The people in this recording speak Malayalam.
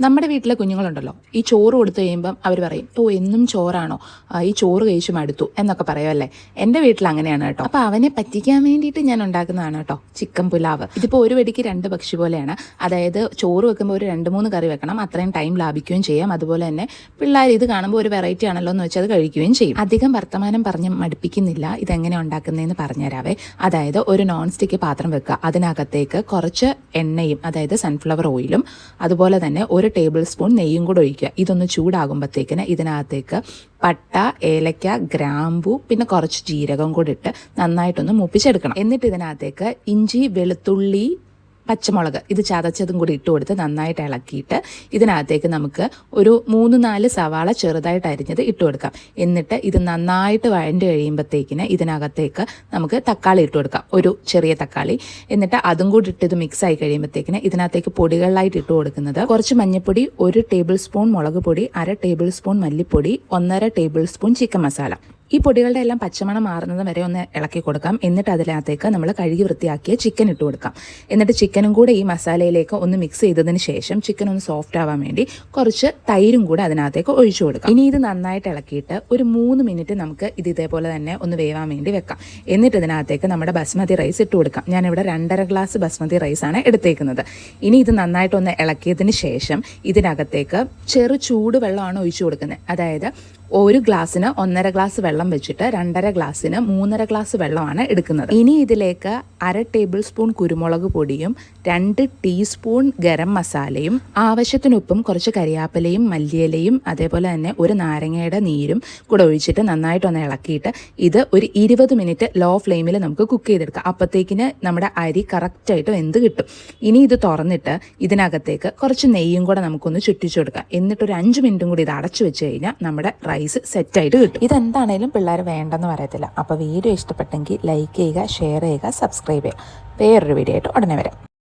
നമ്മുടെ വീട്ടിലെ കുഞ്ഞുങ്ങളുണ്ടല്ലോ, ഈ ചോറ് കൊടുത്തു കഴിയുമ്പം അവർ പറയും, ഓ എന്നും ചോറാണോ, ഈ ചോറ് കഴിച്ചു മടുത്തു എന്നൊക്കെ പറയുമല്ലേ. എൻ്റെ വീട്ടിൽ അങ്ങനെയാണ് കേട്ടോ. അപ്പോൾ അവനെ പറ്റിക്കാൻ വേണ്ടിയിട്ട് ഞാൻ ഉണ്ടാക്കുന്നതാണ് കേട്ടോ ചിക്കൻ പുലാവ്. ഇതിപ്പോൾ ഒരു വെടിക്ക് രണ്ട് പക്ഷി പോലെയാണ്. അതായത് ചോറ് വെക്കുമ്പോൾ ഒരു 2-3 കറി വെക്കണം, അത്രയും ടൈം ലാഭിക്കുകയും ചെയ്യാം. അതുപോലെ തന്നെ പിള്ളേർ ഇത് കാണുമ്പോൾ ഒരു വെറൈറ്റി ആണല്ലോ എന്ന് വെച്ചാൽ അത് കഴിക്കുകയും ചെയ്യും. അധികം വർത്തമാനം പറഞ്ഞ് മടുപ്പിക്കുന്നില്ല. ഇതെങ്ങനെ ഉണ്ടാക്കുന്നതെന്ന് പറഞ്ഞുതരാവേ. അതായത് ഒരു നോൺ സ്റ്റിക്ക് പാത്രം വെക്കുക, അതിനകത്തേക്ക് കുറച്ച് എണ്ണയും അതായത് സൺഫ്ലവർ ഓയിലും അതുപോലെ തന്നെ 1 ടേബിൾ സ്പൂൺ നെയ്യും കൂടെ ഒഴിക്കുക. ഇതൊന്ന് ചൂടാകുമ്പോഴത്തേക്കിന് ഇതിനകത്തേക്ക് പട്ട, ഏലക്ക, ഗ്രാമ്പു പിന്നെ കുറച്ച് ജീരകം കൂടി ഇട്ട് നന്നായിട്ടൊന്ന് മൂപ്പിച്ചെടുക്കണം. എന്നിട്ട് ഇതിനകത്തേക്ക് ഇഞ്ചി, വെളുത്തുള്ളി, പച്ചമുളക് ഇത് ചതച്ചതും കൂടി ഇട്ട് കൊടുത്ത് നന്നായിട്ട് ഇളക്കിയിട്ട് ഇതിനകത്തേക്ക് നമുക്ക് ഒരു 3-4 സവാള ചെറുതായിട്ട് അരിഞ്ഞത് ഇട്ട് കൊടുക്കാം. എന്നിട്ട് ഇത് നന്നായിട്ട് വഴണ്ട് കഴിയുമ്പോഴത്തേക്കിന് ഇതിനകത്തേക്ക് നമുക്ക് തക്കാളി ഇട്ട് കൊടുക്കാം, ഒരു ചെറിയ തക്കാളി. എന്നിട്ട് അതും കൂടി ഇട്ട് ഇത് മിക്സ് ആയി കഴിയുമ്പോഴത്തേക്കിന് ഇതിനകത്തേക്ക് പൊടികളിലായിട്ട് ഇട്ട് കൊടുക്കുന്നത് കുറച്ച് മഞ്ഞൾപ്പൊടി, 1 ടേബിൾ സ്പൂൺ മുളക് പൊടി, 1/2 ടേബിൾ സ്പൂൺ മല്ലിപ്പൊടി, 1.5 ടേബിൾ സ്പൂൺ ചിക്കൻ മസാല. ഈ പൊടികളുടെ എല്ലാം പച്ചമണം മാറുന്നത് വരെ ഒന്ന് ഇളക്കി കൊടുക്കാം. എന്നിട്ട് അതിനകത്തേക്ക് നമ്മൾ കഴുകി വൃത്തിയാക്കിയ ചിക്കൻ ഇട്ട് കൊടുക്കാം. എന്നിട്ട് ചിക്കനും കൂടെ ഈ മസാലയിലേക്ക് ഒന്ന് മിക്സ് ചെയ്തതിന് ശേഷം ചിക്കൻ ഒന്ന് സോഫ്റ്റ് ആവാൻ വേണ്ടി കുറച്ച് തൈരും കൂടെ അതിനകത്തേക്ക് ഒഴിച്ചു കൊടുക്കാം. ഇനി ഇത് നന്നായിട്ട് ഇളക്കിയിട്ട് ഒരു 3 മിനിറ്റ് നമുക്ക് ഇത് ഇതേപോലെ തന്നെ ഒന്ന് വേവാൻ വേണ്ടി വെക്കാം. എന്നിട്ട് ഇതിനകത്തേക്ക് നമ്മുടെ ബസ്മതി റൈസ് ഇട്ട് കൊടുക്കാം. ഞാനിവിടെ 2.5 ഗ്ലാസ് ബസ്മതി റൈസാണ് എടുത്തേക്കുന്നത്. ഇനി ഇത് നന്നായിട്ടൊന്ന് ഇളക്കിയതിന് ശേഷം ഇതിനകത്തേക്ക് ചെറു ചൂട് വെള്ളമാണ് ഒഴിച്ചു കൊടുക്കുന്നത്. അതായത് 1 ഗ്ലാസ്സിന് 1.5 ഗ്ലാസ് വെള്ളം വെച്ചിട്ട് 2.5 ഗ്ലാസ്സിന് 3.5 ഗ്ലാസ് വെള്ളമാണ് എടുക്കുന്നത്. ഇനി ഇതിലേക്ക് 1/2 ടേബിൾ സ്പൂൺ കുരുമുളക് പൊടിയും 2 ടീസ്പൂൺ ഗരം മസാലയും ആവശ്യത്തിനൊപ്പം കുറച്ച് കരിയാപ്പിലയും മല്ലിയിലയും അതേപോലെ തന്നെ ഒരു നാരങ്ങയുടെ നീരും കൂടെ ഒഴിച്ചിട്ട് നന്നായിട്ടൊന്ന് ഇളക്കിയിട്ട് ഇത് ഒരു 20 മിനിറ്റ് ലോ ഫ്ലെയിമിൽ നമുക്ക് കുക്ക് ചെയ്തെടുക്കാം. അപ്പോഴത്തേക്കിന് നമ്മുടെ അരി കറക്റ്റായിട്ട് വെന്ത് കിട്ടും. ഇനി ഇത് തുറന്നിട്ട് ഇതിനകത്തേക്ക് കുറച്ച് നെയ്യും കൂടെ നമുക്കൊന്ന് ചുറ്റിച്ചു കൊടുക്കാം. എന്നിട്ട് ഒരു 5 മിനിറ്റും കൂടി ഇത് അടച്ചു വെച്ച് കഴിഞ്ഞാൽ നമ്മുടെ റൈസ് സെറ്റായിട്ട് കിട്ടും. ഇതെന്താണേലും പിള്ളേർ വേണ്ടെന്ന് പറയത്തില്ല. അപ്പോൾ വീഡിയോ ഇഷ്ടപ്പെട്ടെങ്കിൽ ലൈക്ക് ചെയ്യുക, ഷെയർ ചെയ്യുക, സബ്സ്ക്രൈബ് ചെയ്യുക. വേറൊരു വീഡിയോ ആയിട്ട് ഉടനെ വരാം.